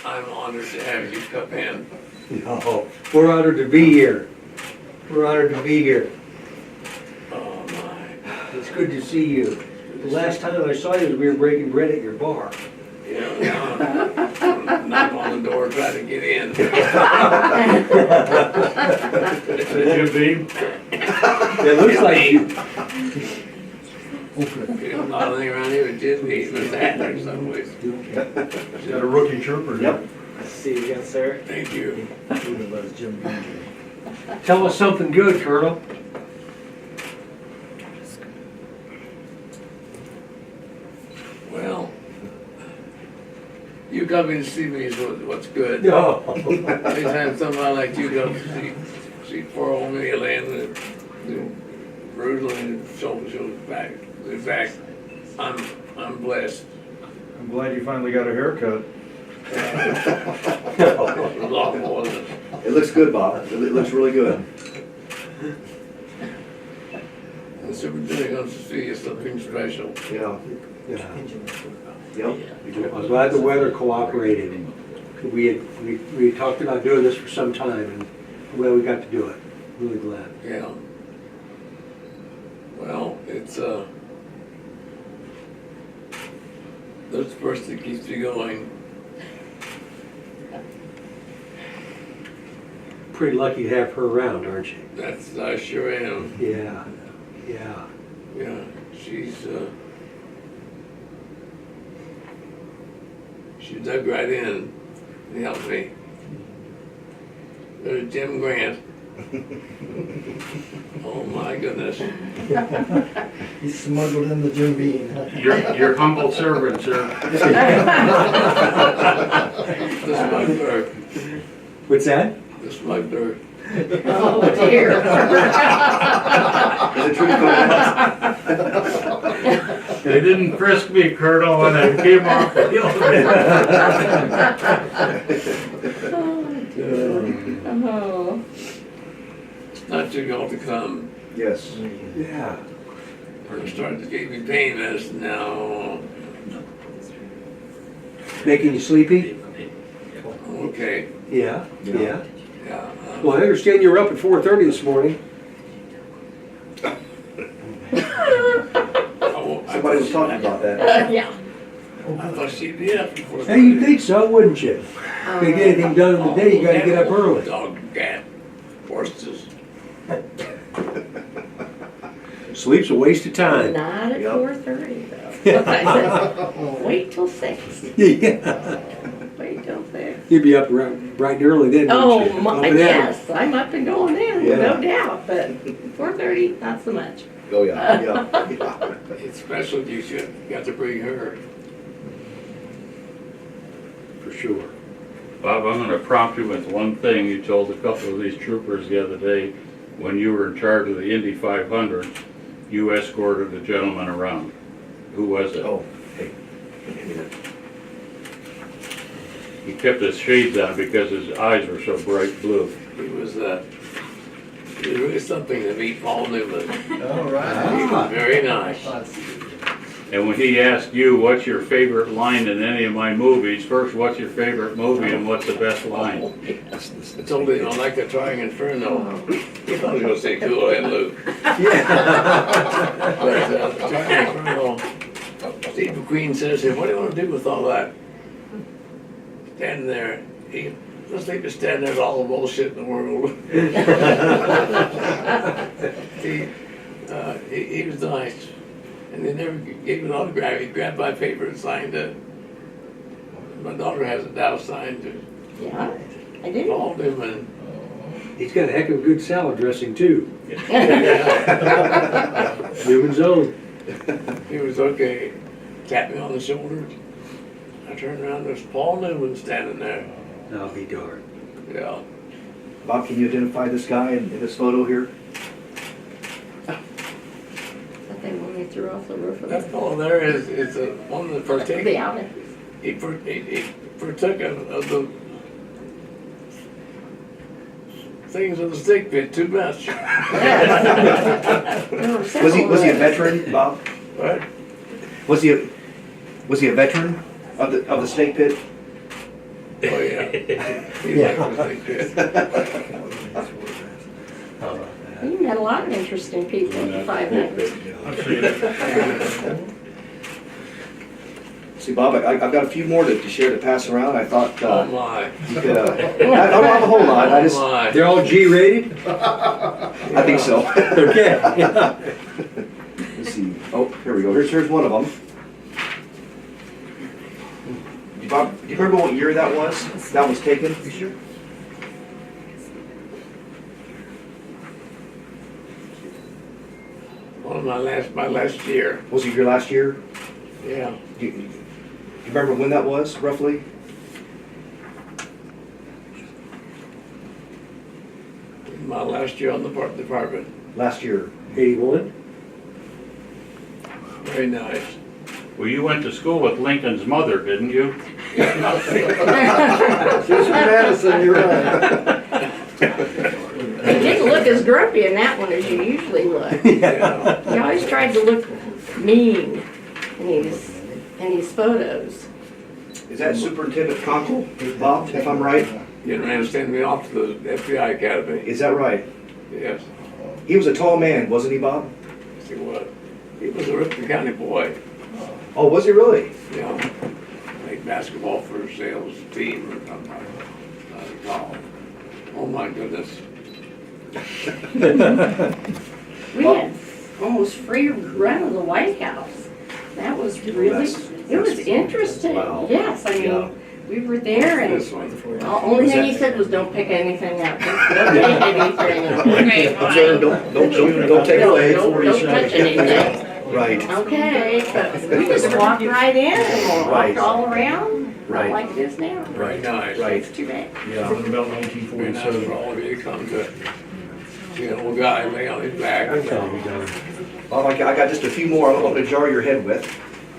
I'm honored to have you come in. No, we're honored to be here. We're honored to be here. Oh my. It's good to see you. The last time I saw you, we were breaking bread at your bar. Yeah, knock on the door, try to get in. Jim Beam? It looks like you. There's not anything around here with Jim Beam, there's that or someplace. Got a rookie trooper. Yep. See you again, sir. Thank you. Tell us something good, Colonel. Well, you coming to see me is what's good. No. Anytime somebody like you comes to see poor old me laying brutal and show back. In fact, I'm blessed. I'm glad you finally got a haircut. It was awful, wasn't it? It looks good, Bob. It looks really good. The superintendent comes to see you, something special. Yeah. Yeah. Yep. I'm glad the weather cooperated. We talked about doing this for some time, and I'm glad we got to do it. Really glad. Yeah. Well, it's there's the person that keeps me going. Pretty lucky to have her around, aren't you? I sure am. Yeah. Yeah. Yeah, she dug right in and helped me. There's Jim Grant. Oh my goodness. He's smuggled in the Jim Beam. Your humble servant, sir. The smuggler. What's that? The smuggler. Oh dear. Is it true, Colonel? They didn't frisk me, Colonel, when I came off the Oh. Not too long to come. Yes. Yeah. They're starting to give me pain medicine now. Making you sleepy? Okay. Yeah. Yeah. Yeah. Well, I understand you were up at 4:30 this morning. Somebody was talking about that. Yeah. I thought she'd be up before. Hey, you'd think so, wouldn't you? If you get anything done in the day, you gotta get up early. Dog, cat, horses. Sleep's a waste of time. Not at Yep. 4:30 though. I said, wait till 6. Yeah. Wait till 6. You'd be up bright and early then, Oh, wouldn't you? Up my, and at 'em. yes, I'm up and going then, Yeah. no doubt, but 4:30, not so much. Oh, yeah. Yeah. It's special you should got to bring her. For sure. Bob, I'm gonna prompt you with one thing you told a couple of these troopers the other day. When you were in charge of the Indy 500, you escorted a gentleman around. Who was it? Oh, hey. Give me that. He kept his shades on because his eyes were so bright blue. He was really something to meet Paul Newman. All He right. was very nice. And when he asked you, what's your favorite line in any of my movies, first, what's your favorite movie and what's the best line? I told him I like the Trying Inferno. He thought he was going to say Cool and Luke. Yeah. But the Trying Inferno, Steve McQueen says, "What do you want to do with all that?" Standing there, let's leave it standing there with all the bullshit in the world. He was nice. And they never gave an autograph. He grabbed my paper and signed it. My daughter has it now signed to Yeah, I do. Paul Newman. He's got a heck of a good salad dressing too. Newman's own. He was okay. Tapped me on the shoulder. I turned around, there's Paul Newman standing there. I'll be darned. Yeah. Bob, can you identify this guy in this photo here? That thing when they threw off the roof of That the fellow there is one of the partakers. the outing. He partook of the things of the stick pit too much. Was he a veteran, Bob? What? Was he a veteran of the snake pit? Oh Yeah. He likes to think that. You met a lot of interesting people at the 500. I've seen it. See, Bob, I've got a few more to share to pass around. I thought Oh my. you could, I don't have a whole lot, I Oh just, my. They're all G-rated? I think so. Okay. Let's see, oh, here we go, here's one of them. Bob, do you remember what year that was taken? You sure? Well, my last year. Was it your last year? Yeah. Do you remember when that was, roughly? My last year on the department. Last year. 81? Very nice. Well, you went to school with Lincoln's mother, didn't you? She was from Madison, you're right. You didn't look as grumpy in that one as you usually look. Yeah. You always tried to look mean in these photos. Is that Superintendent Conkle, Bob, if I'm right? You ran to send me off to the FBI Academy. Is that right? Yes. He was a tall man, wasn't he, Bob? He was. He was a Ripon County boy. Oh, was he really? You know, played basketball for a sales team or something. I don't recall. Oh my goodness. We had almost free run of the White House. That was really, it was interesting. Wow. Yes, I Yeah. mean, we were there and This one. the only thing he said was, don't pick anything up. Don't take anything. Okay, Observe, fine. don't take No, away. don't touch anything. Right, Okay, but we just walked right in and Right. walked all around, Right. like it is now. Very nice. right. It's too bad. Yeah. From about Very nice 1947. for all of you to come to see an old guy lay on his back. I'm telling you, John. Bob, I got just a few more I'm going to jar your head with.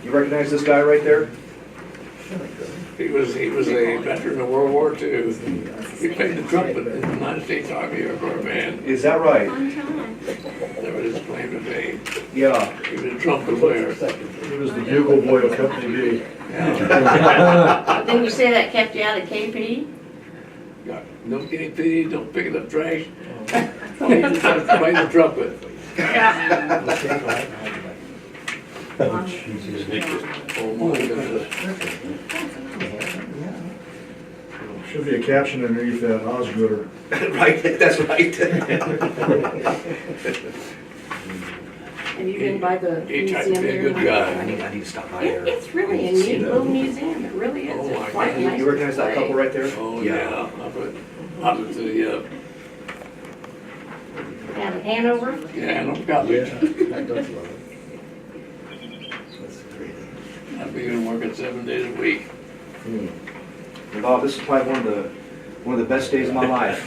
You recognize this guy right there? He was a veteran of World War II. He played the trumpet in the United States Army Air Corps band. Is that right? That was his claim to fame. Yeah. He was a trumpet player. He was the bugle boy of Company B. Yeah. Didn't you say that kept you out of KP? Got no guinea pigs, don't pick up trash. All you just have to play the trumpet. Oh my goodness. Should be a caption underneath that, Osgood. Right, that's right. Have you been by the He tried to museum be a there? good guy. I need to stop by there. It's really a neat little museum, it really is. Oh my It's quite God. nice You recognize that display. couple right there? Oh yeah. Up at the Out of Hanover? yeah, no college. I've been working 7 days a week. And Bob, this is probably one of the best days of my life,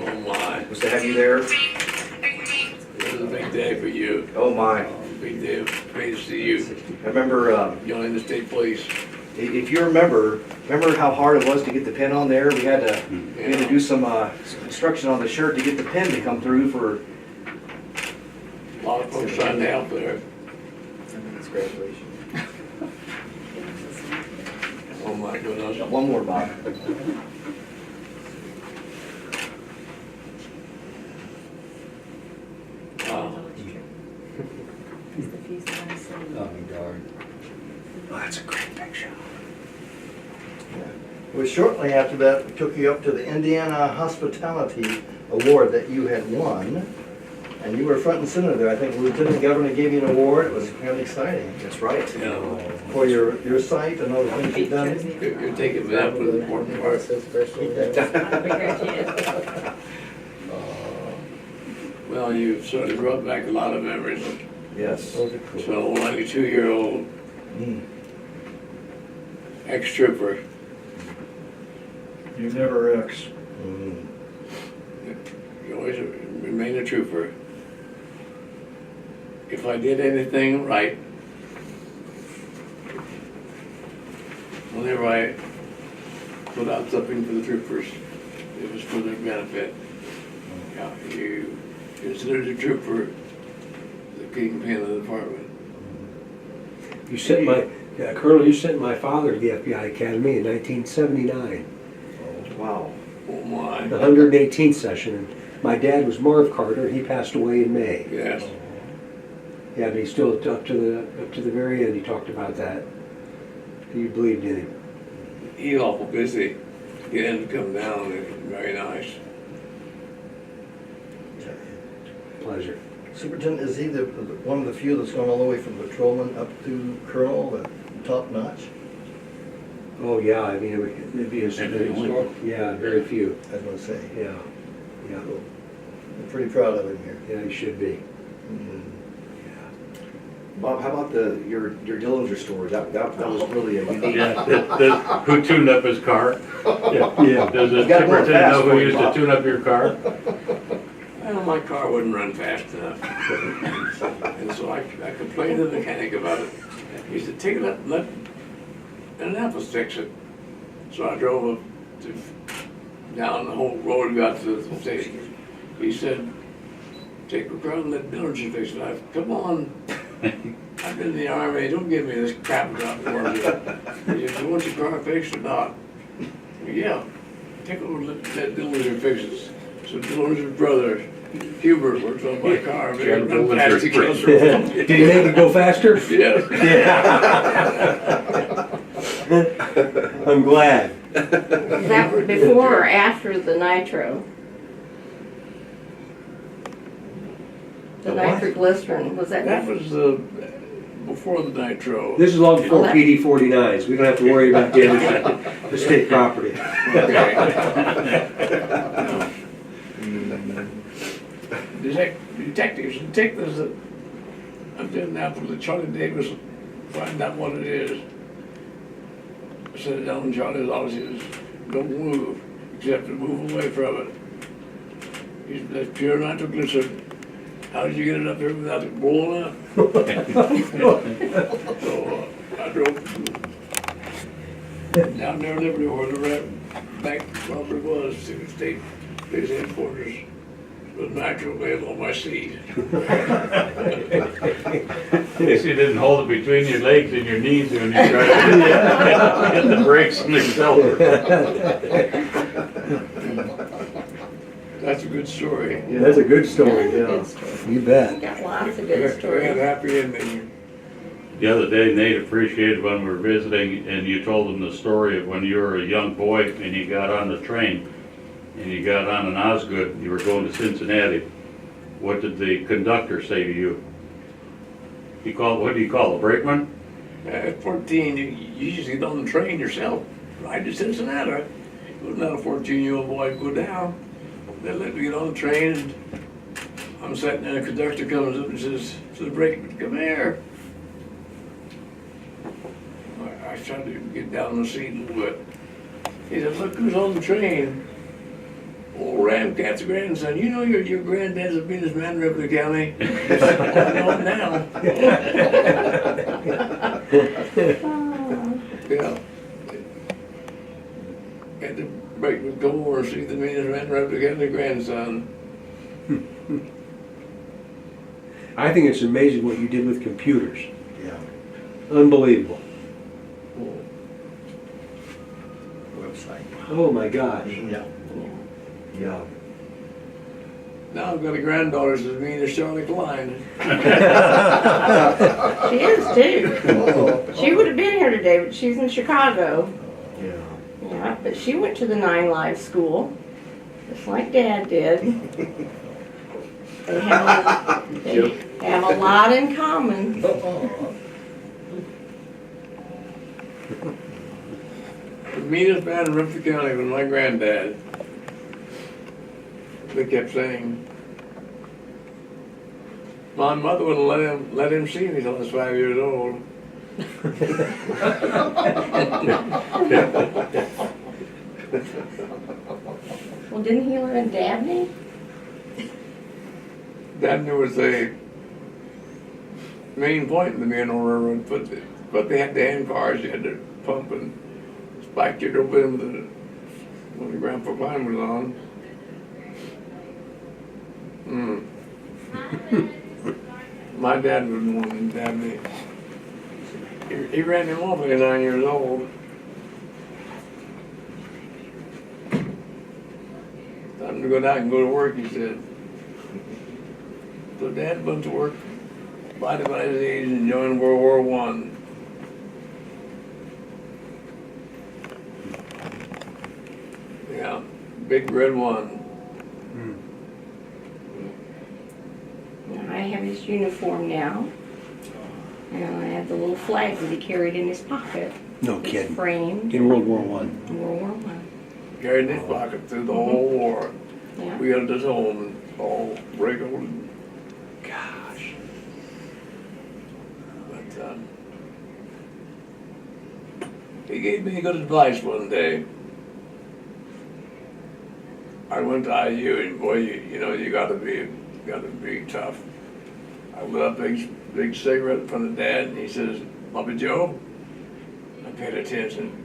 Oh my. was to have you there. This is a big day for you. Oh my. Big day. Great to see you. I remember, Joining the state police. if you remember how hard it was to get the pin on there? We had to do some construction on the shirt to get the pin to come through for. A lot of folks trying to help there. Oh my goodness. One more, Bob. Wow. Oh, that's a great picture. It was shortly after that, we took you up to the Indiana Hospitality Award that you had won. And you were front and center there. I think the Lieutenant Governor gave you an award. It was kind of exciting That's right. Yeah. for your site and all the things you've done. You're taking me up with the important part. Well, you sort of brought back a lot of memories. Yes. Those are cool. So, 92-year-old ex-trooper, You never X. you always remain a trooper. If I did anything right, whenever I put out something for the troopers, it was for their benefit. Yeah, you considered a trooper the kingpin of the department. You sent Colonel, you sent my father to the FBI Academy in 1979. Wow. Oh my, the 118th session. And my dad was Marv Carter. He passed away in May. yes. Yeah, but he still up to the very end. He talked about that. He believed in him. He's awful busy. Get him to come down, it's very nice. Pleasure. Superintendent, is he one of the few that's gone all the way from patrolman up to colonel, top notch? Oh yeah, I mean it'd be a yeah, very few. I was gonna say. Yeah, yeah, I'm pretty proud of him here. yeah. He should be. Mhm. Bob, how about your Dillinger story? That was really a unique. Yeah, who tuned up his car? Yeah. Does the You gotta go superintendent fast know for who you, used to Bob. tune up your car? Well, my car wouldn't run fast enough. And so I complained to the mechanic about it. He said, take it up, let Indianapolis fix it. So I drove up down the whole road and got to the station. He said, take the car and let Dillinger fix it. I said, come on. I've been in the Army, don't give me this crap about warranty. He said, you want your car fixed or not? Yeah, take a look, let Dillinger fix it. So Dillinger's brother, Hubert, works on my car. But John run fast Dillinger's he brother. goes. Did he make it go faster? Yes. Yeah. I'm glad. Is that before or after the nitro? The The what? nitroglycerin, was that? That was before the nitro. This is long before Oh, that- PD 49s. We don't have to worry about damage to state property. Detectives and take this, I'm doing now for the Charlie Davis, find out what it is. Set it down, Charlie's always says, don't move, except to move away from it. He said, that's pure nitroglycerin. How did you get it up there without it blowing up? So I drove down there, Liberty, where the back property was, to the state police headquarters, with nitro laying on my seat. Guess you didn't hold it between your legs and your knees when you tried to hit the brakes and accelerator. That's a good story. Yeah, that's a good story. Good Yeah. story. You bet. Got lots of We good had stories. happy ending. The other day, Nate appreciated when we were visiting, and you told him the story of when you were a young boy and you got on the train, and you got on an Osgood, you were going to Cincinnati. What did the conductor say to you? What do you call a brakeman? At 14, you just get on the train yourself, ride to Cincinnati. Wasn't that a 14-year-old boy go down? They let me get on the train, and I'm sitting there, the conductor comes up and says to the brakeman, come here. I tried to get down on the seat a little bit. He said, look who's on the train. Old Ram Cat's grandson. You know your granddad's a businessman in Ripley County. I know him now. Yeah. Had to break the door and see the businessman in Ripley County grandson. I think it's amazing what you did with computers. Yeah. Unbelievable. Website. Oh my gosh. Yeah. Yeah. Now I've got a granddaughter as mean as Charlie Cline. She is too. She would have been here today, but she's in Chicago. Yeah. Yeah, but she went to the 9 Live school, just like Dad did. They have a lot in common. The meanest man in Ripley County was my granddad. They kept saying, my mother wouldn't let him see me till I was 5 years old. Well, didn't he live in Dabney? Dabney was the main point in the main railroad, but they had the hand cars, you had to pump and spike your dope in when the Grandpa Cline was on. My dad was the one in Dabney. He ran him off at 9 years old. time to go down and go to work, he said. So Dad went to work, fighting by his age and joined World War I. Yeah, big red one. I have his uniform now. And I have the little flag that he carried in his pocket. No It's kidding. framed In World War I. in World War I. Carried in his pocket through the whole war. Yeah. We got this home, all wrinkled and Gosh. but he gave me good advice one day. I went to IU and boy, you know, you gotta be tough. I lit up big cigarette in front of Dad and he says, Papa Joe, I paid attention.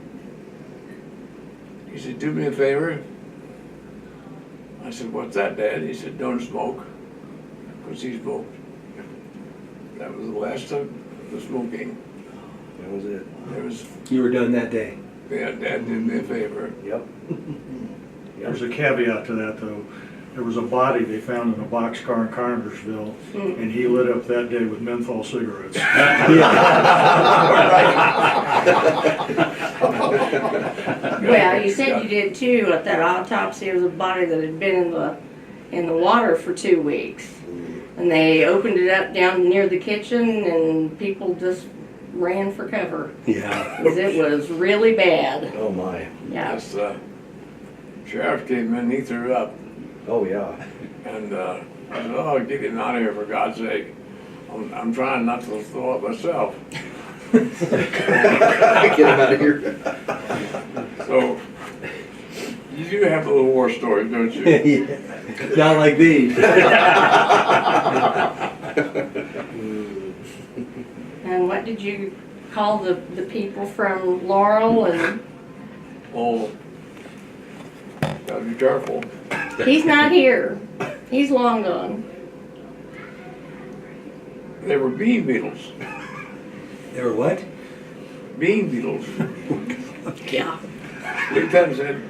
He said, do me a favor. I said, what's that, Dad? He said, don't smoke, because he smoked. That was the last of the smoking. That was it. It was, You were done that day. yeah, Dad did me a favor. Yep. There's a caveat to that, though. There was a body they found in a boxcar in Carpentersville, and he lit up that day with menthol cigarettes. Well, you said you did too. At that autopsy, there was a body that had been in the water for 2 weeks, and they opened it up down near the kitchen, and people just ran for cover Yeah. because it was really bad. Oh, my. Yeah. This sheriff came in, he threw up, Oh, yeah. and I said, oh, get him out of here for God's sake. I'm trying not to throw up myself. Get him out of here. So, you do have little war stories, don't you? Not like these. And what did you call the people from Laurel? And Oh, gotta be careful. he's not here. He's long gone. They were bean beetles. They were what? Bean beetles. Yeah. Big Ten said,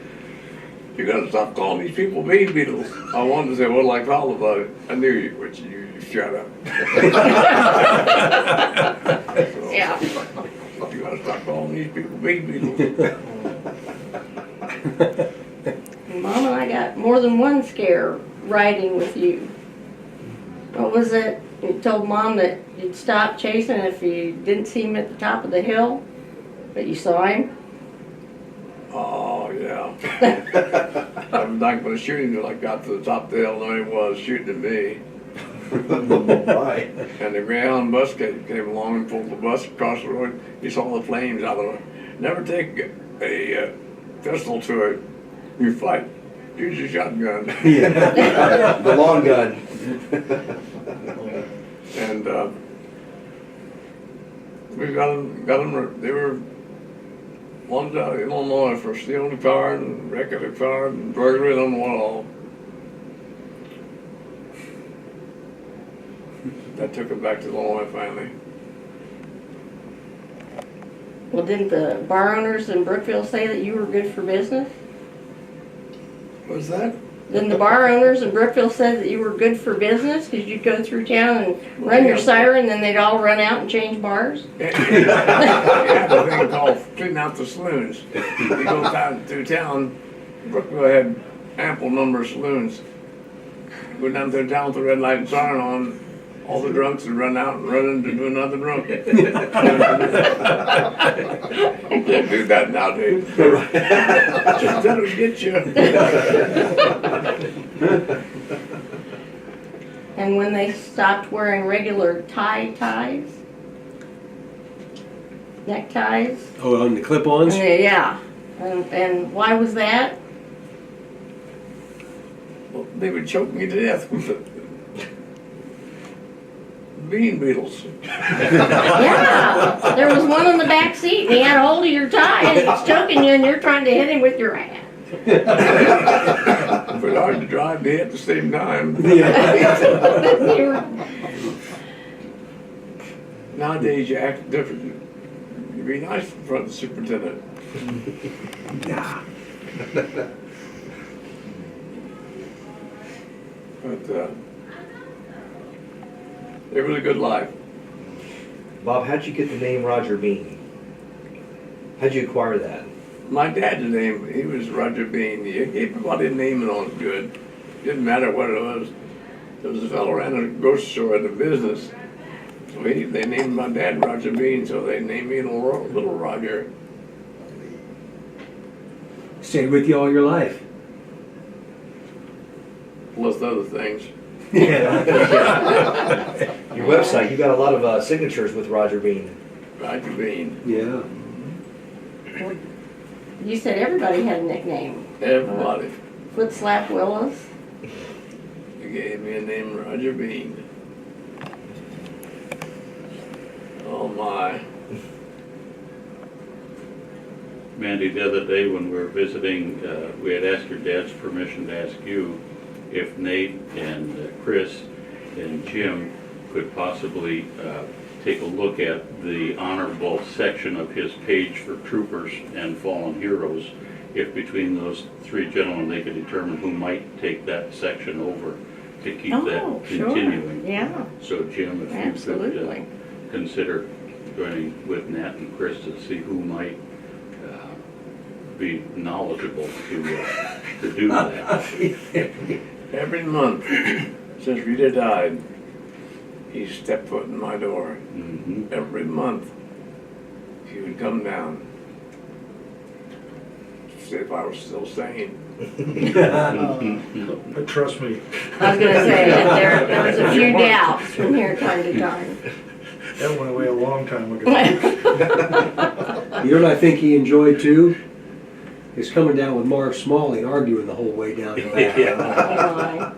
you gotta stop calling these people bean beetles. I wanted to say, what'll I call about it? I knew you, but you shut up. So, Yeah. you gotta stop calling these people bean beetles. Mom and I got more than one scare riding with you. What was it? You told Mom that you'd stop chasing if you didn't see him at the top of the hill, but you saw him. Oh, yeah. I was not gonna shoot him till I got to the top of the hill, and he was shooting at me. Oh, my. And the Greyhound bus came along and pulled the bus across the road. He saw the flames out of it. Never take a pistol to it. You fight. Use your shotgun. The long gun. And we got them. They were ones out of Illinois for stealing a car and wrecking a car and burglary on the wall. That took him back to Illinois finally. Well, didn't the bar owners in Brookville say that you were good for business? What's that? Didn't the bar owners in Brookville say that you were good for business because you'd go through town and run your siren, then they'd all run out and change bars? Yeah, you have a thing called cleaning out the saloons. You go through town, Brookville had ample number of saloons. Go down through town with the red light and siren on, all the drunks would run out and run into do another drunk. You can't do that nowadays. Just let them get you. And when they stopped wearing regular ties, neckties, Oh, on the clip-ons? yeah. And why was that? Well, they would choke me to death with the bean beetles. Yeah, there was one in the back seat and he had a hold of your tie and he's choking you and you're trying to hit him with your hat. But hard to drive me at the same time. Nowadays, you act different. You be nice in front of the superintendent. Nah. But, it was a good life. Bob, how'd you get the name Roger Bean? How'd you acquire that? My dad's name, he was Roger Bean. Everybody named it all good. Didn't matter what it was. There was a fellow ran a grocery store at the business. So they named my dad Roger Bean, so they named me Little Roger. Stayed with you all your life. Plus other things. Yeah. Your website, you got a lot of signatures with Roger Bean. Roger Bean. Yeah. You said everybody had a nickname. Everybody. Foot Slap Willis. They gave me a name, Roger Bean. Oh my. Mandy, the other day when we were visiting, we had asked your dad's permission to ask you if Nate and Chris and Jim could possibly take a look at the honorable section of his page for troopers and fallen heroes. If between those three gentlemen, they could determine who might take that section over to keep that continuing. Yeah, So Jim, if you absolutely. could consider joining with Nat and Chris to see who might be knowledgeable to do that. Every month since Rita died, he stepped foot in my door. Mhm. Every month he would come down, see if I was still sane. But trust me, I was gonna say, there was a few doubts from here time to time. that went away a long time ago. You know what I think he enjoyed too? Is coming down with Marv Smalley and arguing the whole way down to that. Oh, my.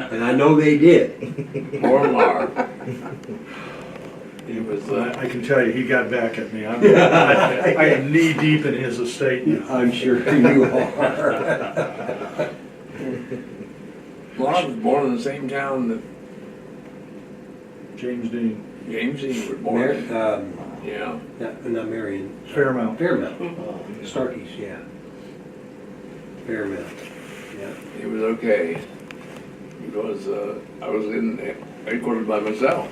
And I know they did. Or Marv. He was, I can tell you, he got back at me. I am knee deep in his estate now. I'm sure you are. Marv was born in the same town that James Dean, James Dean was born in. Yeah. Not Marion. Fairmount. Fairmount. Starkey's, yeah. Fairmount. Yeah. He was okay because I was in headquarters by myself.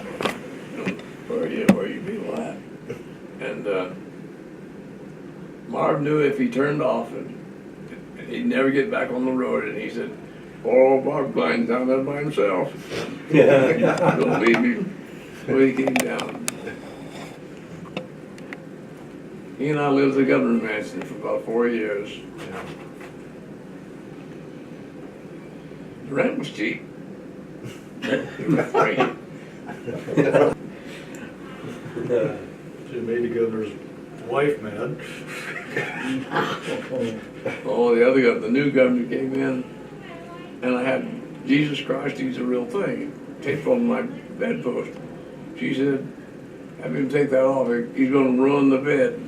Where are you people at? And Marv knew if he turned off and he'd never get back on the road. And he said, "Oh, Bob Cline's down there by himself." Don't leave him. So he came down. He and I lived at the governor's mansion for about 4 years. The rent was cheap. It was free. She made the governor's wife mad. Oh, the new governor came in, and I had Jesus Christ, he's a real thing, taped on my bedpost. She said, "Have him take that off, he's gonna ruin the bed."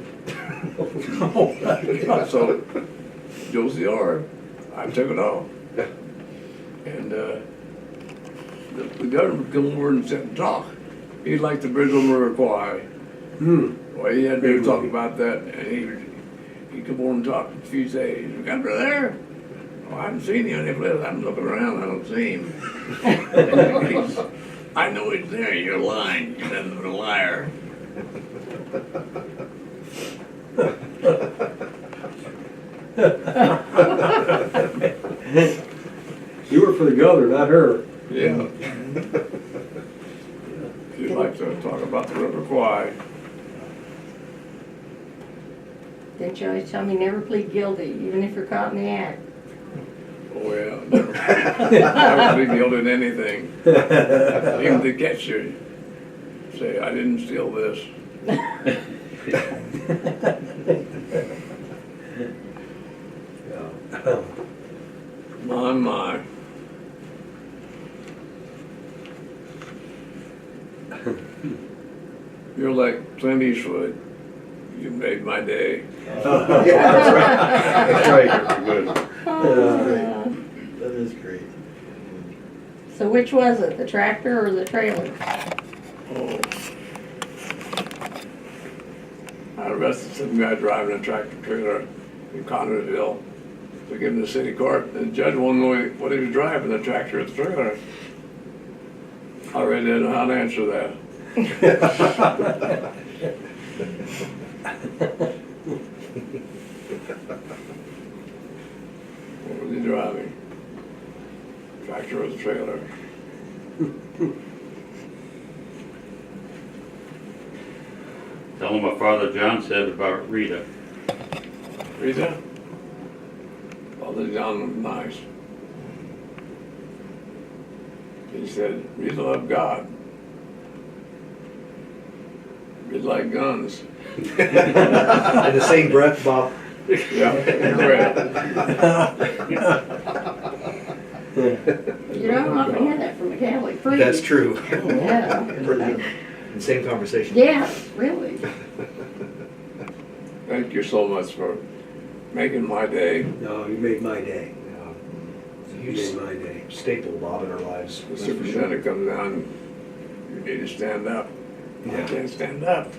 So, Josie R, I took it off. And the governor would come over and sit and talk. He'd like the Bridge on the River Cline. Well, he had to talk about that, and he'd come over and talk a few days. "The governor there? Oh, I haven't seen him any place. I'm looking around, I don't see him." "I know he's there, you're lying, you're nothing but a liar." You were for the governor, not her. Yeah. He'd like to talk about the River Kwai. Didn't you always tell me never plead guilty, even if you're caught in the act? Oh, yeah, never be guilty in anything. Even to catch you, say, "I didn't steal this." My. You're like Clint Eastwood. You made my day. That's right. Good. That is great. So which was it, the tractor or the trailer? Oh. I arrested some guy driving a tractor trailer in Connersville. took him to city court, the judge won't know what he was driving, the tractor or the trailer. I already didn't know how to answer that. What was he driving? Tractor or the trailer? Tell him what Father John said about Rita. Rita? Father John was nice. He said, Rita loved God. Rita liked guns. In the same breath, Bob. Yeah, correct. You don't often hear that from a Catholic priest. That's true. Yeah. In the same conversation. Yeah, really. Thank you so much for making my day. No, you made my day. Yeah. It's a You huge made my day. staple, Bob, in our lives. The superintendent comes down, you need to stand up. I Yeah. can't stand up.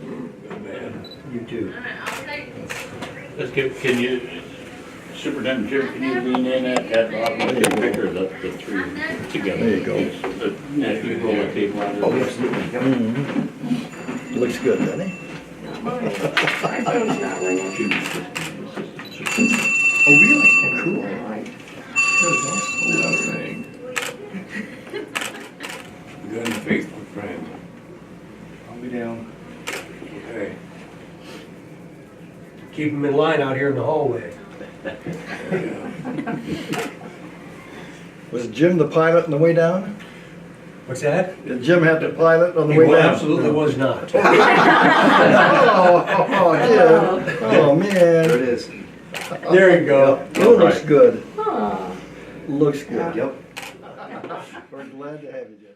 Good man. You too. Let's get, can you, Superintendent Jim, can you lean in at Bob and take pictures of the three together? There you go. And you roll the table on Oh, it. absolutely. Yep. Looks good, doesn't he? My phone's not ringing. Oh, really? Cool. Right. Another thing. Good and faithful friend. I'll be down. Okay. Keep them in line out here in the hallway. Yeah. Was Jim the pilot on the way down? What's that? Did Jim have to pilot on the He way down? absolutely was not. Oh, Jim. Oh, man. There it is. There you go. Oh, looks good. Oh. Looks good. Yep. We're glad to have you, Jim.